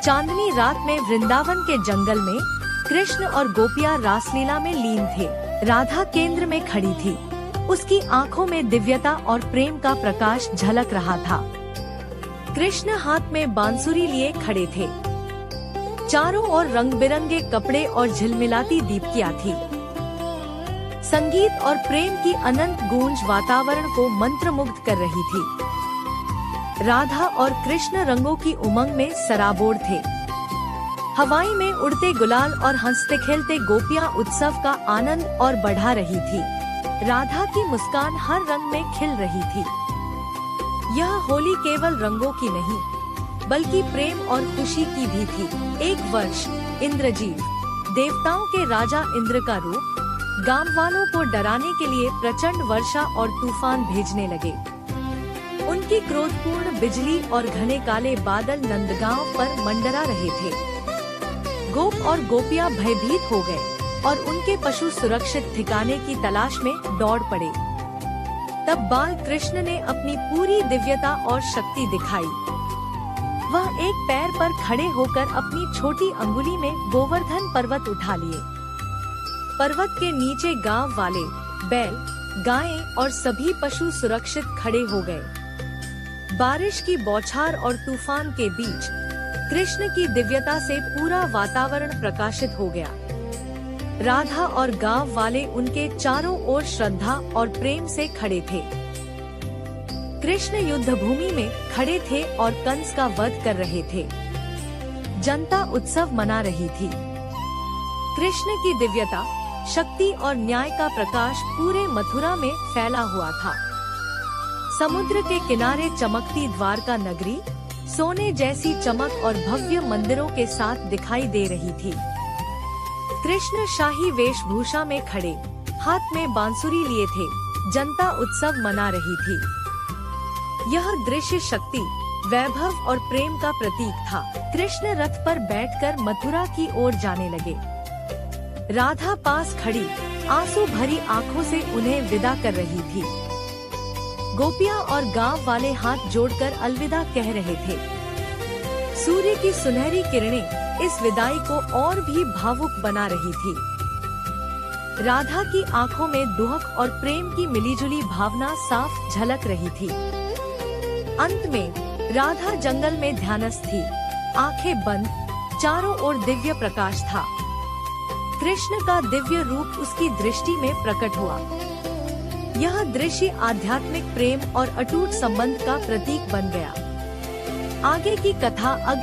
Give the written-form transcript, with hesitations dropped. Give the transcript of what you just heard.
चांदनी रात में वृंदावन के जंगल में कृष्ण और गोपियाँ रासलीला में लीन थे। राधा केंद्र में खड़ी थी। उसकी आंखों में दिव्यता और प्रेम का प्रकाश झलक रहा था। कृष्ण हाथ में बांसुरी लिए खड़े थे। चारों ओर रंग बिरंगे कपड़े और झिलमिलाती दीपकियाँ थी। संगीत और प्रेम की अनंत गूंज वातावरण को मंत्रमुग्ध कर रही थी। राधा और कृष्ण रंगों की उमंग में सराबोर थे। हवाई में उड़ते गुलाल और हंसते खेलते गोपियाँ उत्सव का आनंद और बढ़ा रही थी। राधा की मुस्कान हर रंग में खिल रही थी। यह होली केवल रंगों की नहीं, बल्कि प्रेम और खुशी की भी थी। एक वर्ष इंद्रजीत, देवताओं के राजा इंद्र का रूप, गांव वालों को डराने के लिए प्रचंड वर्षा और तूफान भेजने लगे। उनकी क्रोधपूर्ण बिजली और घने काले बादल नंदगांव पर मंडरा रहे थे। गोप और गोपियां भयभीत हो गए और उनके पशु सुरक्षित ठिकाने की तलाश में दौड़ पड़े। तब बाल कृष्ण ने अपनी पूरी दिव्यता और शक्ति दिखाई। वह एक पैर पर खड़े होकर अपनी छोटी अंगुली में गोवर्धन पर्वत उठा लिए। पर्वत के नीचे गांव वाले बैल, गायें और सभी पशु सुरक्षित खड़े हो गए। बारिश की बौछार और तूफान के बीच कृष्ण की दिव्यता से पूरा वातावरण प्रकाशित हो गया। राधा और गांव वाले उनके चारों ओर श्रद्धा और प्रेम से खड़े थे। कृष्ण युद्ध भूमि में खड़े थे और कंस का वध कर रहे थे। जनता उत्सव मना रही थी। कृष्ण की दिव्यता, शक्ति और न्याय का प्रकाश पूरे मथुरा में फैला हुआ था। समुद्र के किनारे चमकती द्वारका नगरी सोने जैसी चमक और भव्य मंदिरों के साथ दिखाई दे रही थी। कृष्ण शाही वेशभूषा में खड़े, हाथ में बांसुरी लिए थे। जनता उत्सव मना रही थी। यह दृश्य शक्ति, वैभव और प्रेम का प्रतीक था। कृष्ण रथ पर बैठकर मथुरा की ओर जाने लगे। राधा पास खड़ी आंसू भरी आंखों से उन्हें विदा कर रही थी। गोपियां और गांव वाले हाथ जोड़कर अलविदा कह रहे थे। सूर्य की सुनहरी किरणें इस विदाई को और भी भावुक बना रही थी। राधा की आंखों में दुहक और प्रेम की मिलीजुली भावना साफ झलक रही थी। अंत में राधा जंगल में ध्यानस्थ थी, आंखें बंद, चारों ओर दिव्य प्रकाश था। कृष्ण का दिव्य रूप उसकी दृष्टि में प्रकट हुआ। यह दृश्य आध्यात्मिक प्रेम और अटूट संबंध का प्रतीक बन गया। आगे की कथा अगले